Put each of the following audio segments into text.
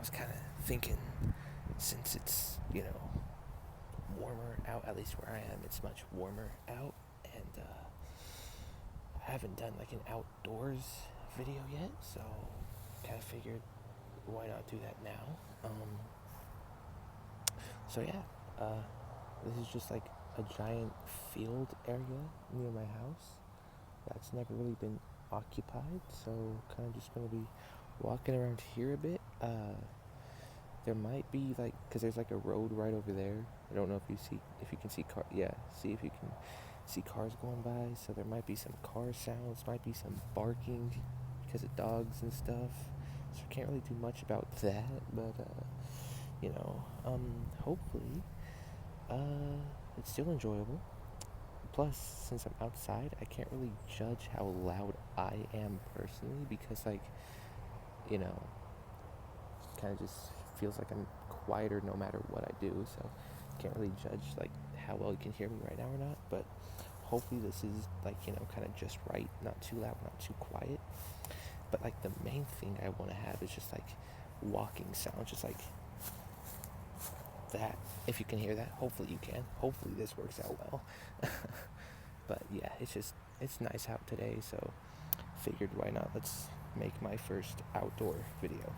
was kind of thinking, since it's, warmer out, at least where I am, it's much warmer out, and I haven't done like an outdoors video yet, so kind of figured why not do that now. So yeah, this is just like a giant field area near my house that's never really been occupied, so kind of just going to be walking around here a bit. There might be like, because there's like a road right over there. I don't know if you can see see if you can see cars going by. So there might be some car sounds, might be some barking because of dogs and stuff. So I can't really do much about that, but hopefully, it's still enjoyable. Plus, since I'm outside, I can't really judge how loud I am personally because, kind of just feels like I'm quieter no matter what I do. So I can't really judge like how well you can hear me right now or not. But hopefully this is kind of just right, not too loud, not too quiet. But like the main thing I want to have is just like walking sound, just like that. If you can hear that, hopefully you can. Hopefully this works out well. But yeah, it's nice out today, so figured why not, let's make my first outdoor video.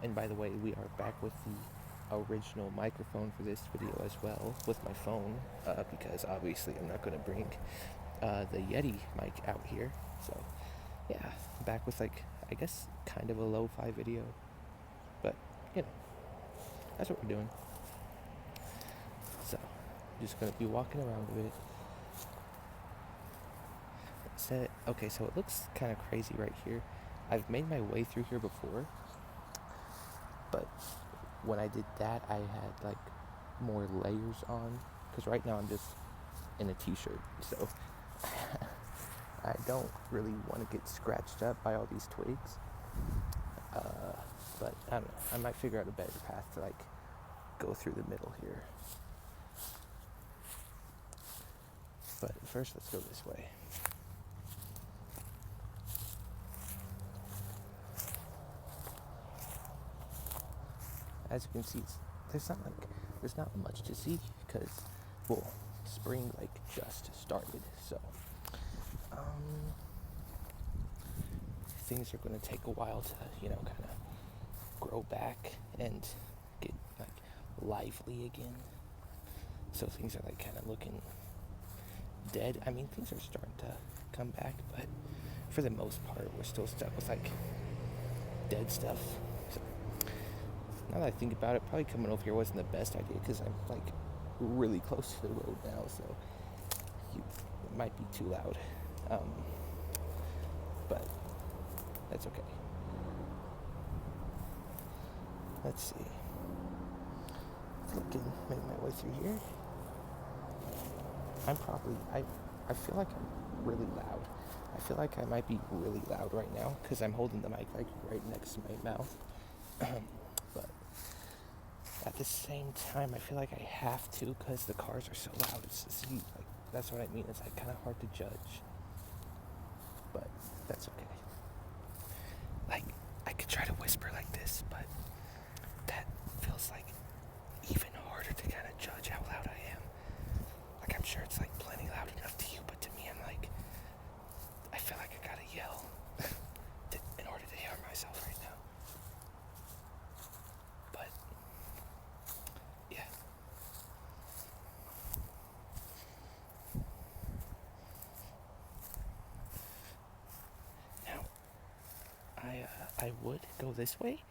And by the way, we are back with the original microphone for this video as well, with my phone, because obviously I'm not going to bring the Yeti mic out here. So yeah, back with like, I guess kind of a lo-fi video, but that's what we're doing. So just going to be walking around a bit. Okay, so it looks kind of crazy right here. I've made my way through here before, but when I did that, I had like more layers on, because right now I'm just in a t-shirt, so I don't really want to get scratched up by all these twigs. But I don't know, I might figure out a better path to like go through the middle here. But first, let's go this way. As you can see, there's not much to see because, well, spring like just started, so things are going to take a while to kind of grow back and get like lively again. So things are like kind of looking dead. I mean, things are starting to come back, but for the most part, we're still stuck with like dead stuff. So now that I think about it, probably coming over here wasn't the best idea because I'm like really close to the road now, so it might be too loud. But that's okay. Let's see. Looking, make my way through here. I feel like I'm really loud. I feel like I might be really loud right now because I'm holding the mic like right next to my mouth. But at the same time, I feel like I have to because the cars are so loud. That's what I mean. It's like kind of hard to judge, but that's okay. Like, I could try to whisper like this, but that feels like even harder to kind of judge how loud I am. Like, I'm sure it's like plenty loud enough to you, but to me, I'm like, I feel like I gotta yell in order to hear myself right now. But yeah. Now, I would go this way,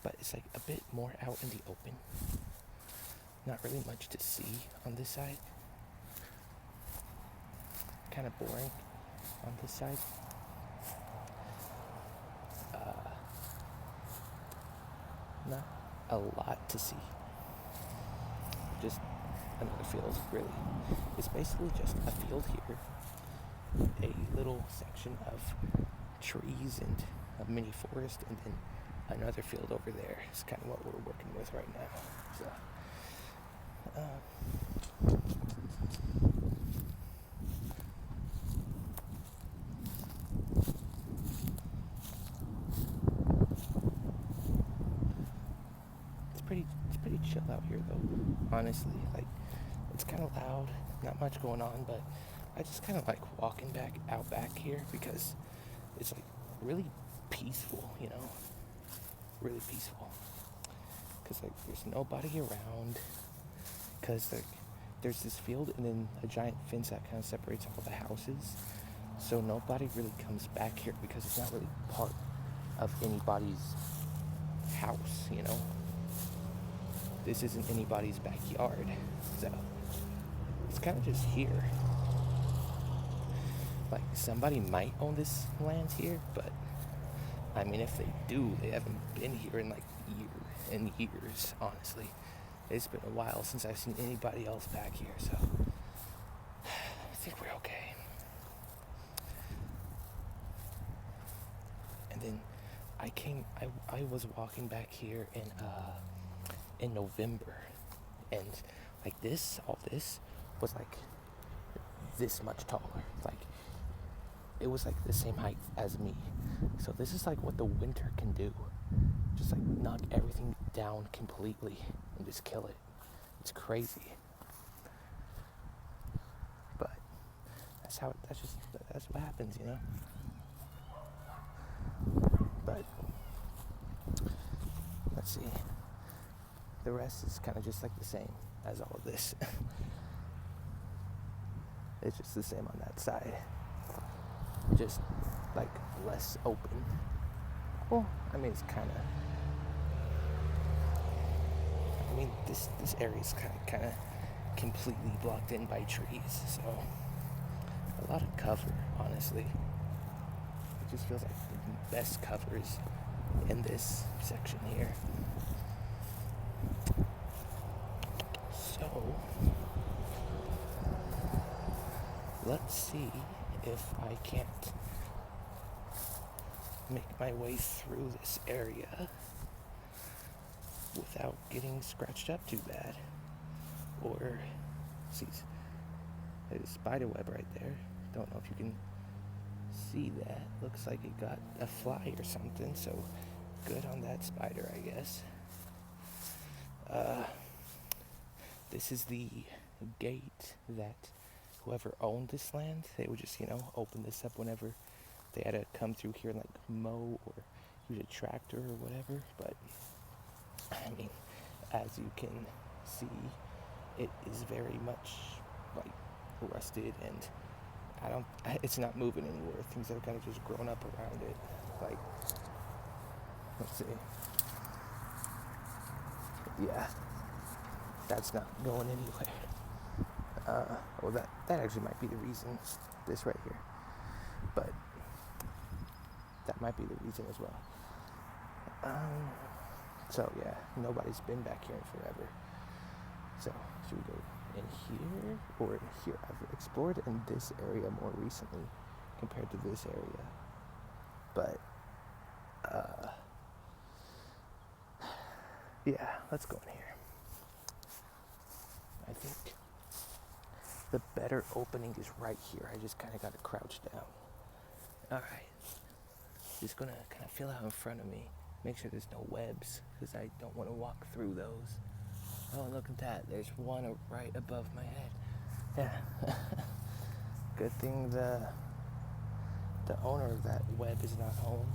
but it's like a bit more out in the open. Not really much to see on this side. Kind of boring on this side. Not a lot to see. Just another field, really. It's basically just a field here. A little section of trees and a mini forest, and then another field over there. It's kind of what we're working with right now. So, it's pretty chill out here though. Honestly, like it's kind of loud, not much going on, but I just kind of like walking out back here because it's like really peaceful, you know, really peaceful. Cause like there's nobody around. Cause like there's this field and then a giant fence that kind of separates all the houses. So nobody really comes back here because it's not really part of anybody's house, you know. This isn't anybody's backyard, so it's kind of just here. Like somebody might own this land here, but I mean, if they do, they haven't been here in like years and years. Honestly, it's been a while since I've seen anybody else back here, so I think we're okay. And then I was walking back here in November, and like all this was like this much taller. Like it was like the same height as me. So this is like what the winter can do. Just like knock everything down completely and just kill it. It's crazy. But that's what happens, you know? But let's see. The rest is kind of just like the same as all of this. It's just the same on that side. Just like less open. Well, I mean, it's kind of. I mean, this area is kind of completely blocked in by trees, so a lot of cover, honestly. It just feels like the best cover is in this section here. So let's see if I can't make my way through this area without getting scratched up too bad. Or, see, there's a spider web right there. Don't know if you can see that. Looks like it got a fly or something, so good on that spider, I guess. This is the gate that whoever owned this land, they would just, open this up whenever they had to come through here and like mow or use a tractor or whatever. But I mean, as you can see, it is very much like rusted, and it's not moving anywhere. Things have kind of just grown up around it. Like, let's see. Yeah, that's not going anywhere. Well, that actually might be the reason, this right here. But that might be the reason as well. So yeah, nobody's been back here in forever. So should we go in here or in here? I've explored in this area more recently compared to this area. But yeah, let's go in here. I think the better opening is right here. I just kind of got to crouch down. Alright. Just gonna kind of feel out in front of me. Make sure there's no webs, because I don't want to walk through those. Oh, look at that. There's one right above my head. Yeah. Good thing the owner of that web is not home.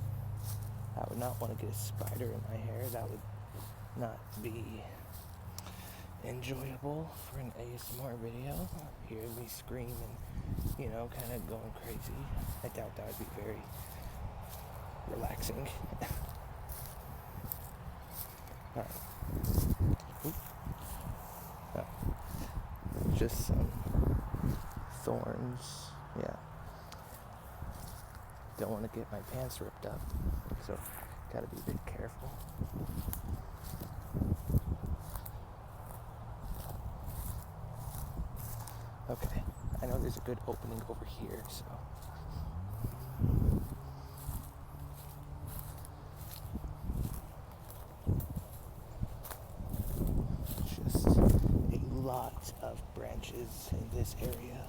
I would not want to get a spider in my hair. That would not be enjoyable for an ASMR video. Hearing me scream and, kind of going crazy. I doubt that would be very relaxing. Alright. Oh. Just some thorns. Yeah. Don't want to get my pants ripped up, so gotta be a bit careful. Okay, I know there's a good opening over here, so just a lot of branches in this area,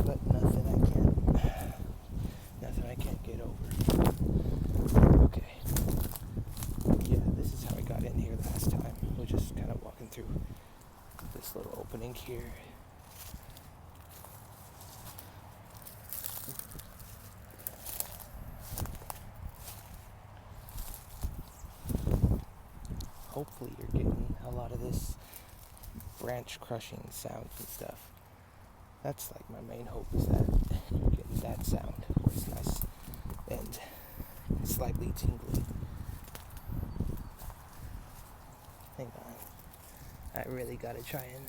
but nothing I can't get over. Okay. Yeah, this is how I got in here last time, which through this little opening here. Hopefully you're getting a lot of this branch crushing sound and stuff. That's like my main hope, is that you're getting that sound where it's nice and slightly tingly. Hang on. I really gotta try and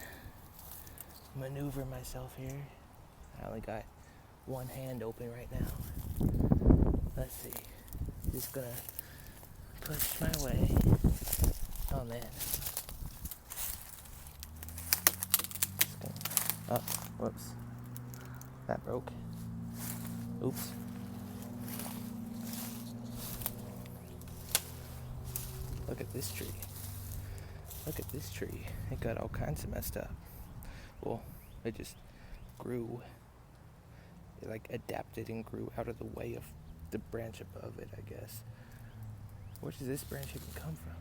maneuver myself here. I only got one hand open right now. Let's see. Just gonna push my way. Oh man. Oh, whoops. That broke. Oops. Look at this tree. Look at this tree. It got all kinds of messed up. Well, it just grew. It like adapted and grew out of the way of the branch above it, I guess. Where does this branch even come from?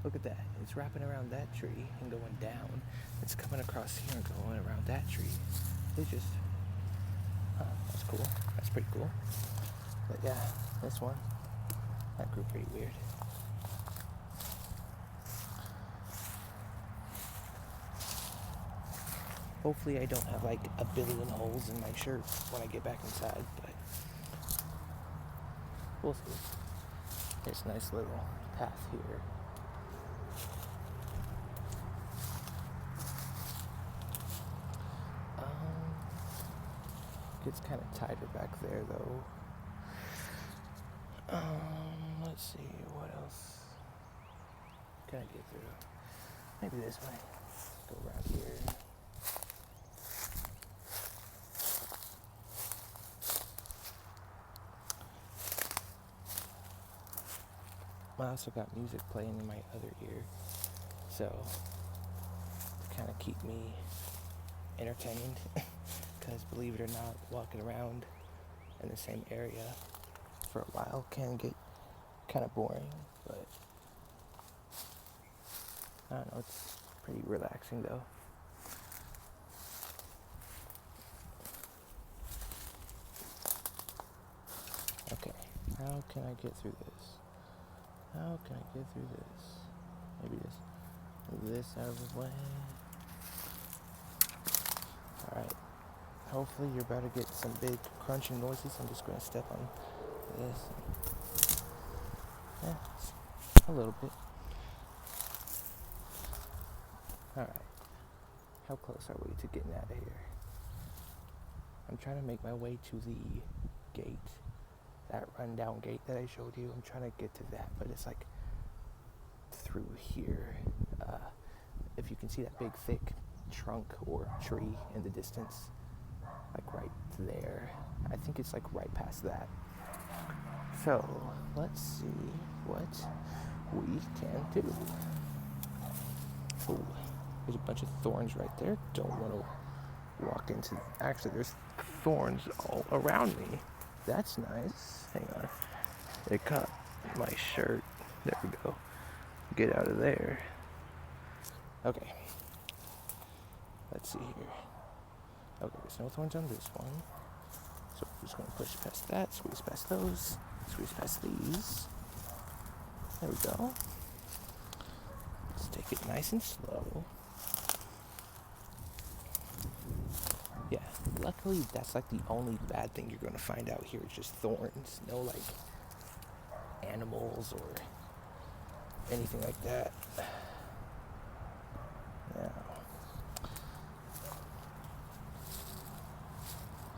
Look at that. It's wrapping around that tree and going down. It's coming across here and going around that tree. They just... Huh, that's cool. That's pretty cool. But yeah, this one, that grew pretty weird. Hopefully I don't have like a billion holes in my shirt when I get back inside, but we'll see. There's a nice little path here. Gets kind of tighter back there though. Let's see, what else can I get through? Maybe this way. Go around here. I also got music playing in my other ear, so to kind of keep me entertained. Because believe it or not, walking around in the same area for a while can get kind of boring, but I don't know, it's pretty relaxing though. Okay, how can I get through this? How can I get through this? Maybe just move this out of the way. Alright. Hopefully you're about to get some big crunching noises. I'm just going to step on this. Yeah, a little bit. Alright. How close are we to getting out of here? I'm trying to make my way to the gate. That rundown gate that I showed you. I'm trying to get to that, but it's like through here. If you can see that big thick trunk or tree in the distance, like right there. I think it's like right past that. So let's see what we can do. Oh, there's a bunch of thorns right there. Don't want to walk into. Actually, there's thorns all around me. That's nice. Hang on. It caught my shirt. There we go. Get out of there. Okay. Let's see here. Okay, there's no thorns on this one. So we're just going to push past that, squeeze past those, squeeze past these. There we go. Let's take it nice and slow. Yeah, luckily that's like the only bad thing you're going to find out here is just thorns. No like animals or anything like that. Now,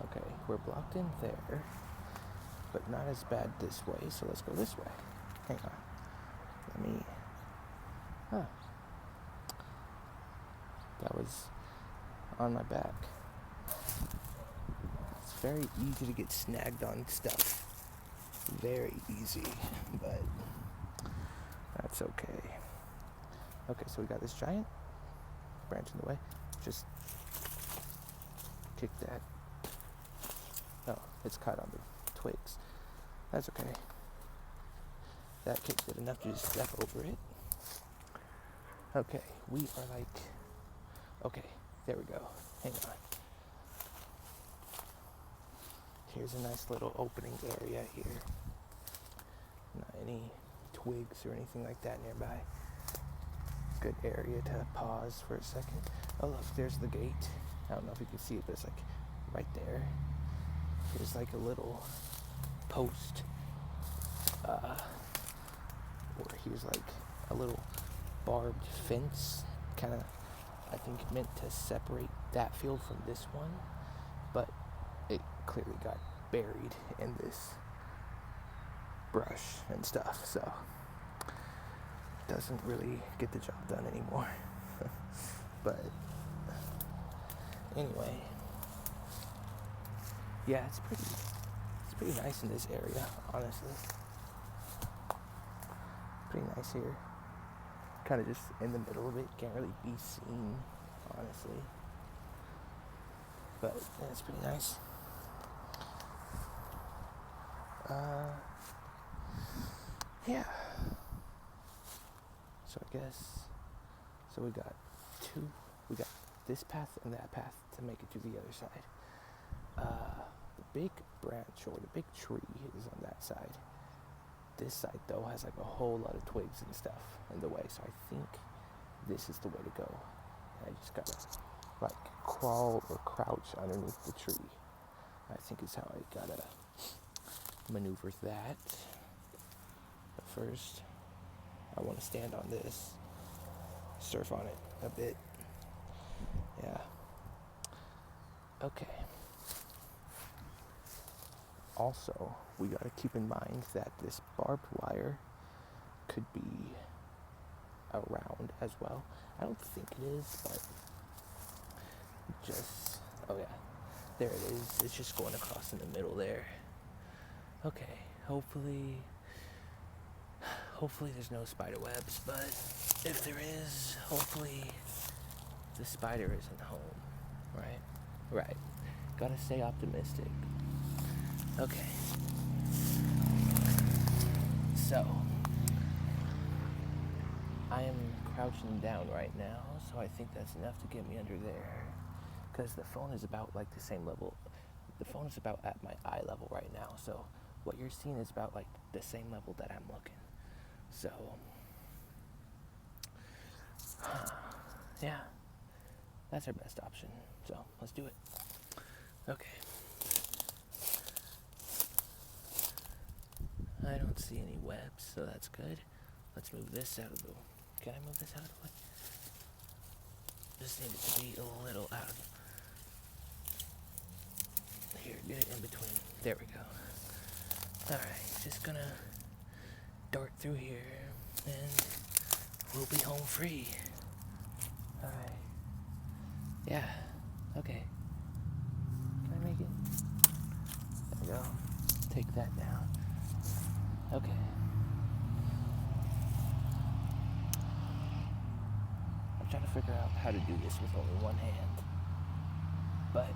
okay, we're blocked in there, but not as bad this way, so let's go this way. Hang on. Let me... Huh. That was on my back. It's very easy to get snagged on stuff. Very easy, but that's okay. Okay, so we got this giant branch in the way. Just kick that. Oh, it's caught on the twigs. That's okay. That kicked it enough to just step over it. Okay, we are like, okay, there we go. Hang on. Here's a nice little opening area here. Not any twigs or anything like that nearby. Good area to pause for a second. Oh look, there's the gate. I don't know if you can see it, but it's like right there. There's like a little post, or here's like a little barbed fence, kind of, I think meant to separate that field from this one, but it clearly got buried in this brush and stuff, so doesn't really get the job done anymore. But anyway, yeah, it's pretty nice in this area, honestly. Pretty nice here. Kind of just in the middle of it, can't really be seen, honestly. But yeah, it's pretty nice. Yeah. So I guess, so we got this path and that path to make it to the other side. The big branch or the big tree is on that side. This side though has like a whole lot of twigs and stuff in the way, so I think this is the way to go. And I just gotta like crawl or crouch underneath the tree. I think is how I gotta maneuver that. But first, I want to stand on this, surf on it a bit. Yeah. Okay. Also, we got to keep in mind that this barbed wire could be around as well. I don't think it is, but just, oh yeah, there it is. It's just going across in the middle there. Okay, hopefully there's no spider webs, but if there is, hopefully the spider isn't home, right? Right. Gotta stay optimistic. Okay. So, I am crouching down right now, so I think that's enough to get me under there. Because the phone is about like the same level. The phone is about at my eye level right now, so what you're seeing is about like the same level that I'm looking. So, yeah, that's our best option. So, let's do it. Okay. I don't see any webs, so that's good. Let's move this out of the way. Can I move this out of the way? Just need it to be a little out of here, get it in between. There we go. Alright, just gonna dart through here and we'll be home free. Alright. Yeah, okay. Can I make it? There we go. Take that down. Okay. I'm trying to figure out how to do this with only one hand. But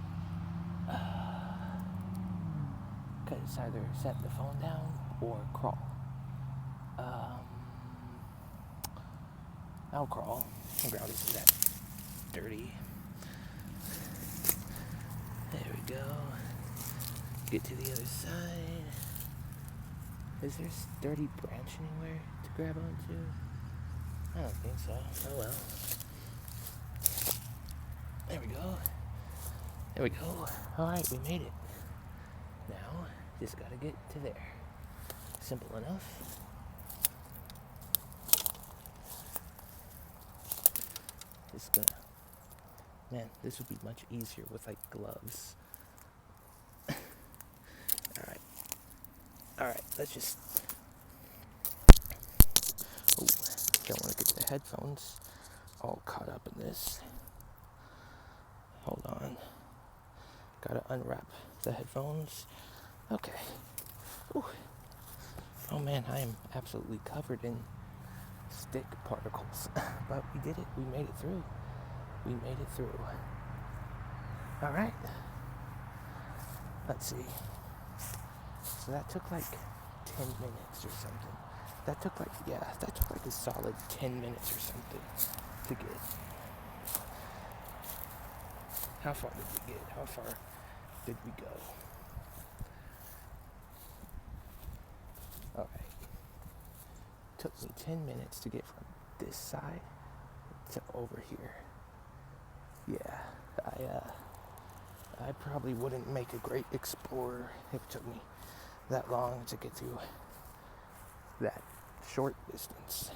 could it's either set the phone down or crawl. I'll crawl. The ground isn't that dirty. There we go. Get to the other side. Is there a sturdy branch anywhere to grab onto? I don't think so. Oh well. There we go. There we go. Alright, we made it. Now, just gotta get to there. Simple enough. Just gonna... Man, this would be much easier with, like, gloves. Alright, let's just... Oh, don't want to get the headphones all caught up in this. Hold on. Gotta unwrap the headphones. Okay. Ooh. Oh man, I am absolutely covered in stick particles. But we did it. We made it through. We made it through. Alright. Let's see. So that took like 10 minutes or something. That took like a solid 10 minutes or something. to get. How far did we get? How far did we go? Alright. Took me 10 minutes to get from this side to over here. Yeah, I probably wouldn't make a great explorer if it took me that long to get through that short distance.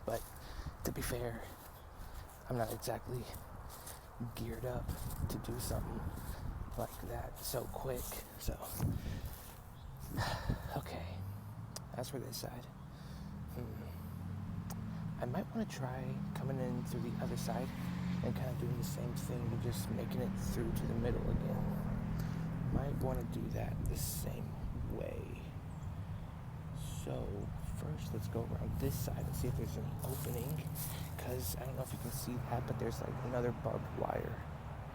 But to be fair, I'm not exactly geared up to do something like that so quick. So, okay, as for this side, I might want to try coming in through the other side and kind of doing the same thing, but just making it through to the middle again. Might want to do that the same way. So first, let's go around this side and see if there's any opening, because I don't know if you can see that, but there's like another barbed wire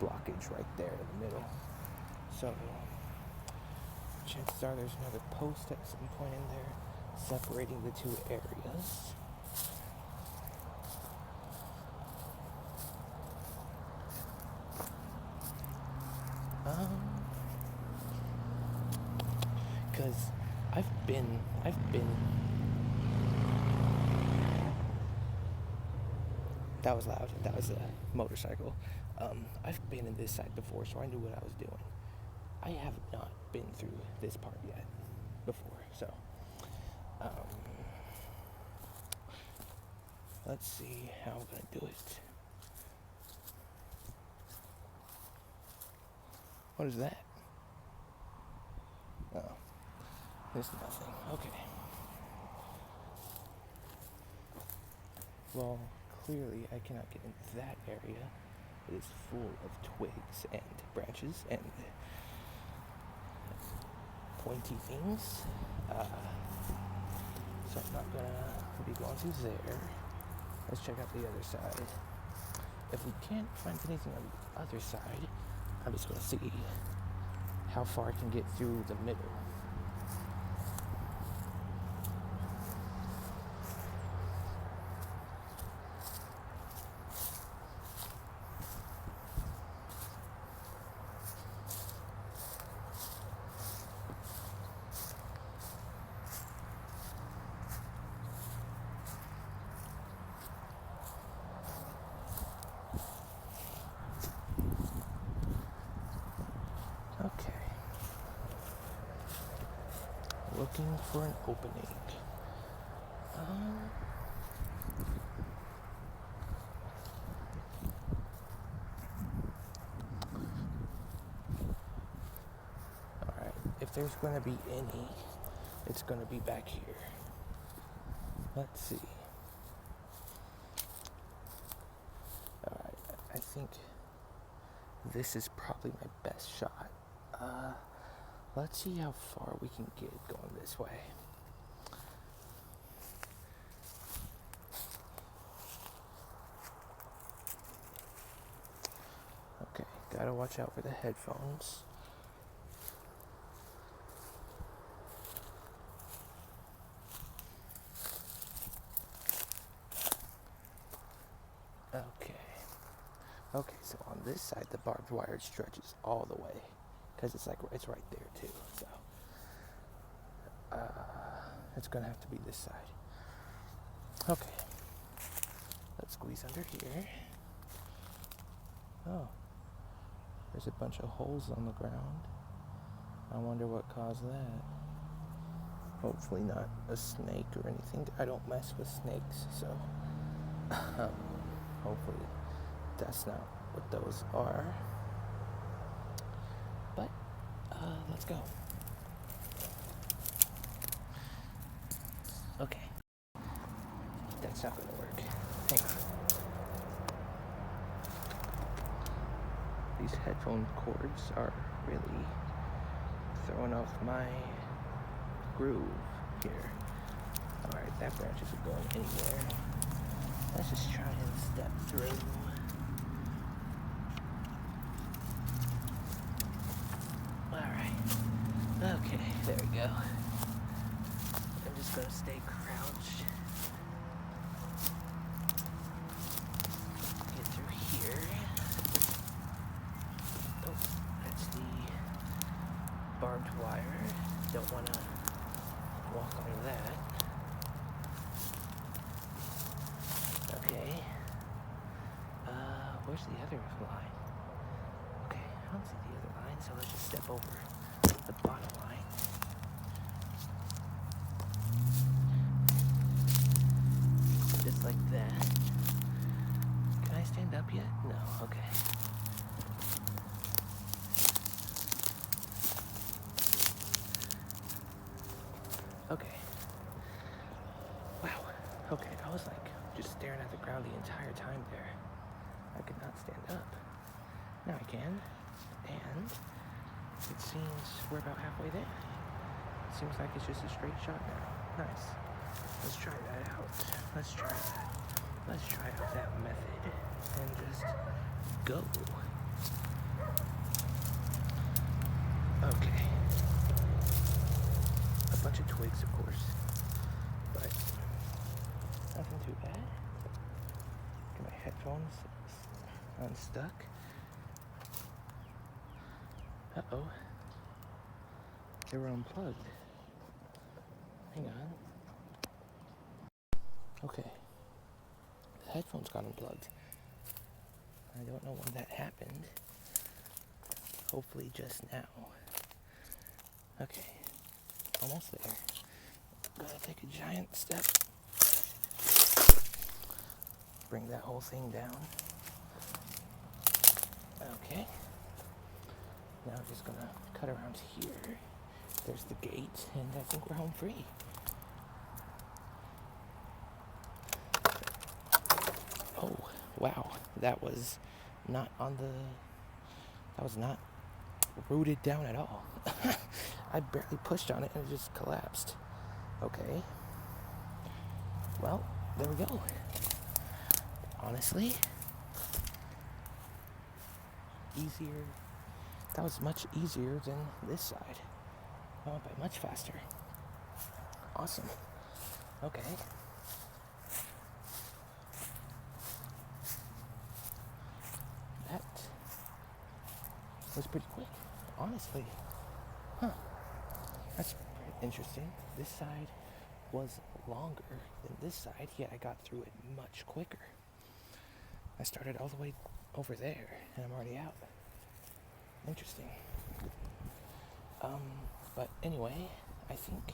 blockage right there in the middle. So chances are there's another post at some point in there separating the two areas. Because I've been that was loud. That was a motorcycle. I've been in this side before, so I knew what I was doing. I have not been through this part yet before, so let's see how I'm gonna do it. What is that? Oh, there's nothing. Okay. Well, clearly I cannot get into that area. It is full of twigs and branches and pointy things. So I'm not gonna be going through there. Let's check out the other side. If we can't find anything on the other side, I'm just gonna see how far I can get through the middle. Okay. Looking for an opening. Alright, if there's going to be any, it's going to be back here. Let's see. Alright, I think this is probably my best shot. Let's see how far we can get going this way. Okay, gotta watch out for the headphones. Okay, so on this side, the barbed wire stretches all the way, because it's right there too, so it's gonna have to be this side. Okay, let's squeeze under here. Oh, there's a bunch of holes on the ground. I wonder what caused that. Hopefully not a snake or anything. I don't mess with snakes, so hopefully that's not what those are. But let's go. Okay, that's not gonna work. Hang on. These headphone cords are really throwing off my groove here. Alright, that branch isn't going anywhere. Let's just try and step through. Alright. Okay, there we go. I'm just gonna stay crouched other line. Okay, I don't see the other line, so let's just step over the bottom line. Just like that. Can I stand up yet? No, okay. Okay. Wow. Okay, I was like just staring at the ground the entire time there. I could not stand up. Now I can. And it seems we're about halfway there. Seems like it's just a straight shot now. Nice. Let's try that out. Let's try that. Let's try out that method and just go. Okay. A bunch of twigs, of course, but nothing too bad. Get my headphones unstuck. Uh-oh. They were unplugged. Hang on. Okay. The headphones got unplugged. I don't know when that happened. Hopefully just now. Okay. Almost there. Gotta take a giant step. Bring that whole thing down. Okay. Now I'm just gonna cut around here. There's the gate, and I think we're home free. Oh, wow. That was not rooted down at all. I barely pushed on it and it just collapsed. Okay. Well, there we go. Honestly, easier. That was much easier than this side. I went by much faster. Awesome. Okay. That was pretty quick, honestly. Huh. That's pretty interesting. This side was longer than this side, yet I got through it much quicker. I started all the way over there, and I'm already out. Interesting. But anyway, I think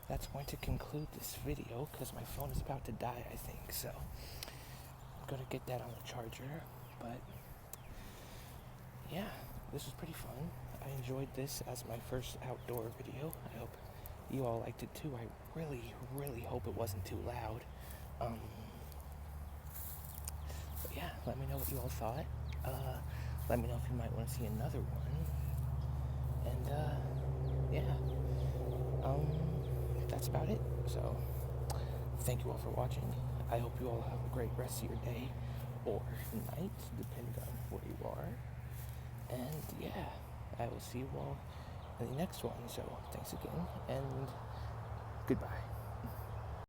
that's going to conclude this video, because my phone is about to die, I think, so I'm going to get that on the charger. But yeah, this was pretty fun. I enjoyed this as my first outdoor video. I hope you all liked it too. I really, really hope it wasn't too loud. But yeah, let me know what you all thought. Let me know if you might want to see another one. And yeah, that's about it. So thank you all for watching. I hope you all have a great rest of your day or night, depending on where you are. And yeah, I will see you all in the next one. So thanks again, and goodbye.